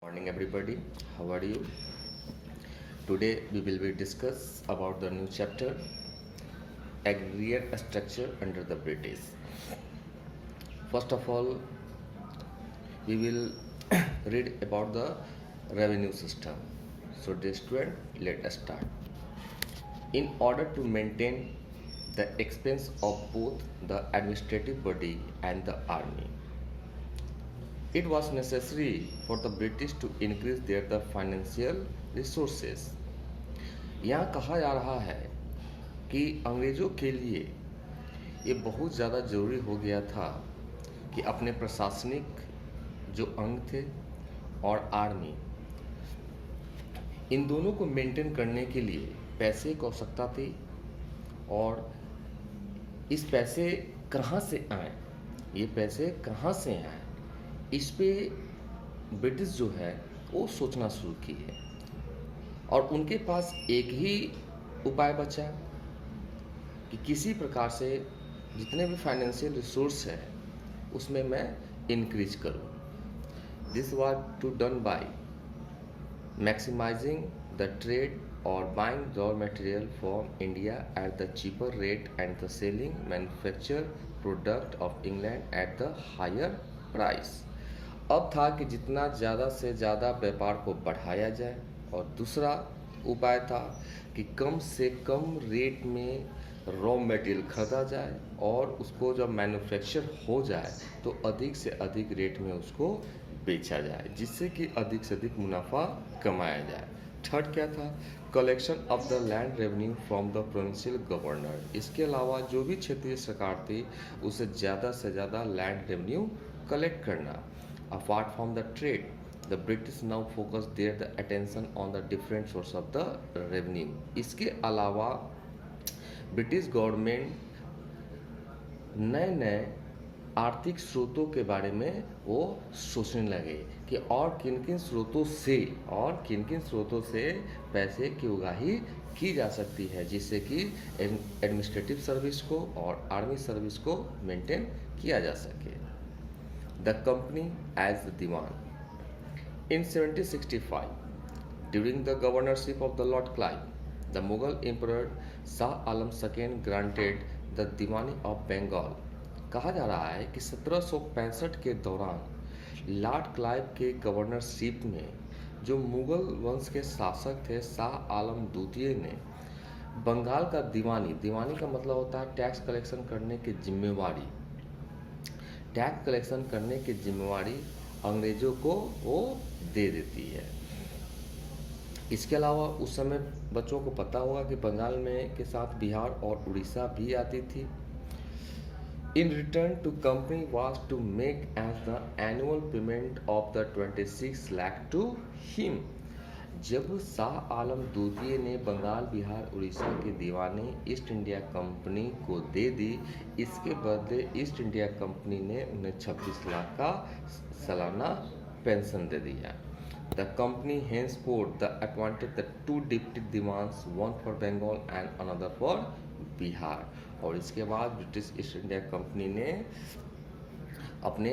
Morning everybody, how are you? Today we will be discuss about the new chapter agrarian structure under the British. First of all, we will read about the revenue system. So dear student, let us start. In order to maintain the expense of both the administrative body and the army, it was necessary for the British to increase their the financial resources. यहाँ कहा जा रहा है कि अंग्रेज़ों के लिए ये बहुत ज़्यादा ज़रूरी हो गया था कि अपने प्रशासनिक जो अंग थे और आर्मी, इन दोनों को मेंटेन करने के लिए पैसे की आवश्यकता थी। और इस पैसे कहाँ से आए, ये पैसे कहाँ से आए, इस पे ब्रिटिश जो है वो सोचना शुरू किए। और उनके पास एक ही उपाय बचा कि किसी प्रकार से जितने भी फाइनेंशियल रिसोर्स है उसमें मैं इंक्रीज करूं। This was to done by maximising the trade और buying raw material from India at the cheaper rate and the selling manufacture product of England at the higher price. अब था कि जितना ज़्यादा से ज़्यादा व्यापार को बढ़ाया जाए, और दूसरा उपाय था कि कम से कम रेट में रॉ मटेरियल खरीदा जाए और उसको जब मैन्युफैक्चर हो जाए तो अधिक से अधिक रेट में उसको बेचा जाए, जिससे कि अधिक से अधिक मुनाफा कमाया जाए। थर्ड क्या था? Collection of the land revenue from the provincial governor. इसके अलावा जो भी क्षेत्रीय सरकार थी उसे ज़्यादा से ज़्यादा लैंड रेवेन्यू कलेक्ट करना। Apart from the trade, the British now focus their attention on the different source of the revenue. इसके अलावा ब्रिटिश गवर्नमेंट नए नए आर्थिक स्रोतों के बारे में वो सोचने लगे कि और किन किन स्रोतों से पैसे की उगाही की जा सकती है, जिससे कि एडमिनिस्ट्रेटिव सर्विस को और आर्मी सर्विस को मेंटेन किया जा सके। The company as the Diwan. In 1765, during the governorship of the Lord Clive, the Mughal Emperor Shah Alam II granted the Diwani of Bengal. कहा जा रहा है कि 1765 के दौरान लॉर्ड क्लाइव के गवर्नरशिप में जो मुगल वंश के शासक थे शाह आलम द्वितीय ने बंगाल का दीवानी का मतलब होता है टैक्स कलेक्शन करने की जिम्मेवारी, टैक्स कलेक्शन करने की जिम्मेवारी अंग्रेज़ों को वो दे देती है। इसके अलावा उस समय बच्चों को पता होगा कि बंगाल में के साथ बिहार और उड़ीसा भी आती थी। In return to company was to make as the annual payment of the 26 lakh to him. जब शाह आलम द्वितीय ने बंगाल बिहार उड़ीसा के दीवाने ईस्ट इंडिया कंपनी को दे दी, इसके बदले ईस्ट इंडिया कंपनी ने उन्हें 26 लाख का सालाना पेंशन दे दिया। The company henceforth the appointed the two deputy dewans, one for Bengal and another for Bihar. और इसके बाद ब्रिटिश ईस्ट इंडिया कंपनी ने अपने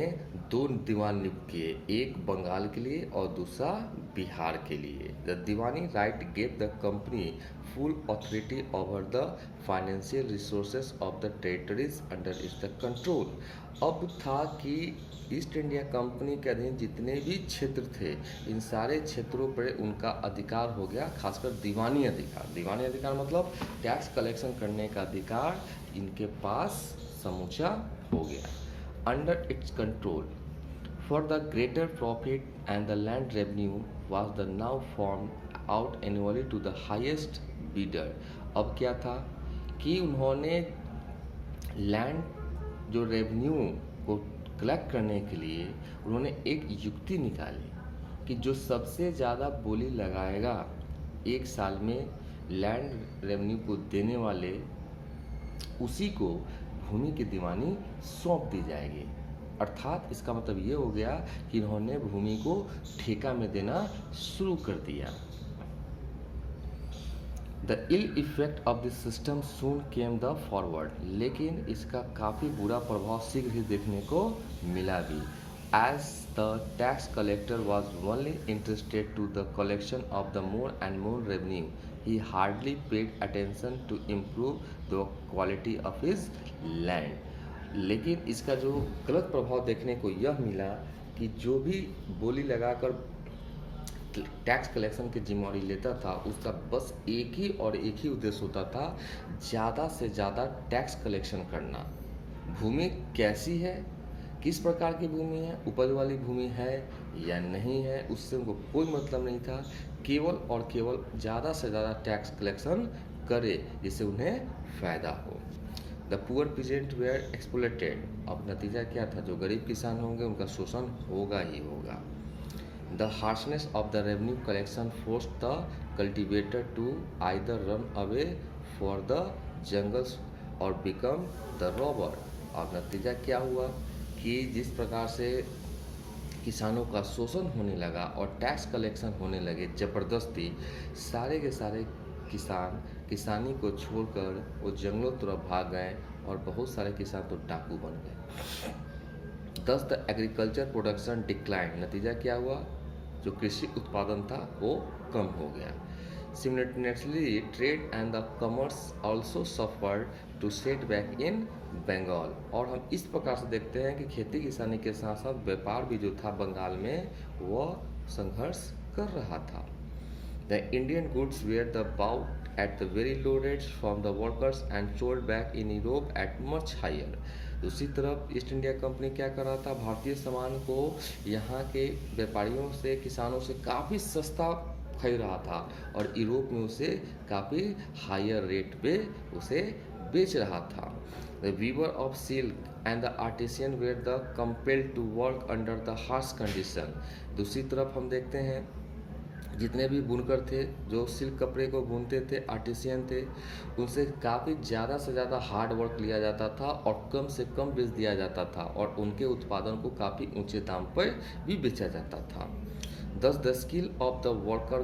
दो दीवान नियुक्त किए, एक बंगाल के लिए और दूसरा बिहार के लिए। The Deewani right gave the company full authority over the financial resources of the territories under its the control. अब था कि ईस्ट इंडिया कंपनी के अधीन जितने भी क्षेत्र थे, इन सारे क्षेत्रों पर उनका अधिकार हो गया, खासकर दीवानी अधिकार। दीवानी अधिकार मतलब टैक्स कलेक्शन करने का अधिकार इनके पास समूचा हो गया। Under its control, for the greater profit and the land revenue was the now formed out annually to the highest bidder. अब क्या था कि उन्होंने लैंड जो रेवेन्यू को कलेक्ट करने के लिए उन्होंने एक युक्ति निकाली कि जो सबसे ज़्यादा बोली लगाएगा एक साल में लैंड रेवेन्यू को देने वाले, उसी को भूमि की दीवानी सौंप दी जाएगी। अर्थात इसका मतलब ये हो गया कि इन्होंने भूमि को ठेका में देना शुरू कर दिया। The ill effect of this system soon came the forward. लेकिन इसका काफ़ी बुरा प्रभाव शीघ्र ही देखने को मिला भी। As the tax collector was only interested to the collection of the more and more revenue, he hardly paid attention to improve the quality of his land. लेकिन इसका जो गलत प्रभाव देखने को यह मिला कि जो भी बोली लगाकर टैक्स कलेक्शन की जिम्मेवारी लेता था, उसका बस एक ही और एक ही उद्देश्य होता था, ज़्यादा से ज़्यादा टैक्स कलेक्शन करना। भूमि कैसी है, किस प्रकार की भूमि है, उपज वाली भूमि है या नहीं है, उससे उनको कोई मतलब नहीं था। केवल और केवल ज़्यादा से ज़्यादा टैक्स कलेक्शन करे जिससे उन्हें फ़ायदा हो। The poor peasant were exploited. अब नतीजा क्या था, जो गरीब किसान होंगे उनका शोषण होगा ही होगा। The harshness of the revenue collection force the cultivator to either run away for the jungles और बिकम द रॉबर। अब नतीजा क्या हुआ कि जिस प्रकार से किसानों का शोषण होने लगा और टैक्स कलेक्शन होने लगे ज़बरदस्ती, सारे के सारे किसान किसानी को छोड़कर वो जंगलों तरफ भाग गए और बहुत सारे किसान तो डाकू बन गए। दस द एग्रीकल्चर प्रोडक्शन डिक्लाइन। नतीजा क्या हुआ, जो कृषि उत्पादन था वो कम हो गया। Simultaneously trade and the commerce also suffered to set back in Bengal. और हम इस प्रकार से देखते हैं कि खेती किसानी के साथ साथ व्यापार भी जो था बंगाल में वह संघर्ष कर रहा था। The Indian goods were the bought at the very low rates from the workers and sold back in Europe at much higher. दूसरी तरफ ईस्ट इंडिया कंपनी क्या कर रहा था, भारतीय सामान को यहाँ के व्यापारियों से किसानों से काफ़ी सस्ता खरीद रहा था और यूरोप में उसे काफ़ी हायर रेट पे उसे बेच रहा था। The weaver of silk and the artisan were the compelled to work under the harsh condition. दूसरी तरफ हम देखते हैं जितने भी बुनकर थे जो सिल्क कपड़े को बुनते थे, आर्टिसियन थे, उनसे काफ़ी ज़्यादा से ज़्यादा हार्ड वर्क लिया जाता था और कम से कम बेच दिया जाता था और उनके उत्पादन को काफ़ी ऊंचे दाम पर भी बेचा जाता था। दस the skill of the worker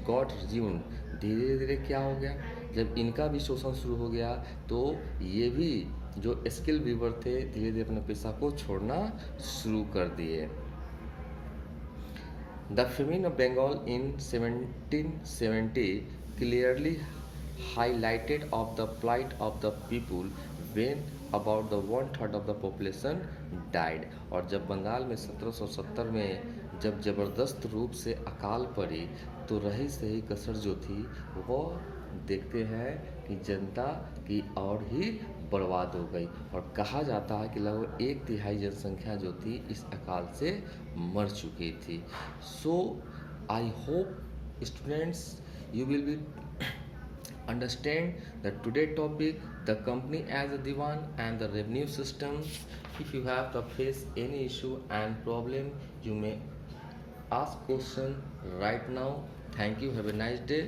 got resumed. धीरे धीरे क्या हो गया, जब इनका भी शोषण शुरू हो गया तो ये भी जो स्किल वीवर थे धीरे धीरे अपने पेशा को छोड़ना शुरू कर दिए। The famine of Bengal in 1770 clearly highlighted of the plight of the people when about the 1/3 of the population died। और जब बंगाल में 1770 में जब ज़बरदस्त रूप से अकाल पड़ी तो रही सही कसर जो थी वो देखते हैं कि जनता की और ही बर्बाद हो गई और कहा जाता है कि लगभग 1/3 जनसंख्या जो थी इस अकाल से मर चुकी थी। So I hope students you will be understand the today topic, the company as a divan and the revenue system. If you have to face any issue and problem, you may ask question right now. Thank you, have a nice day.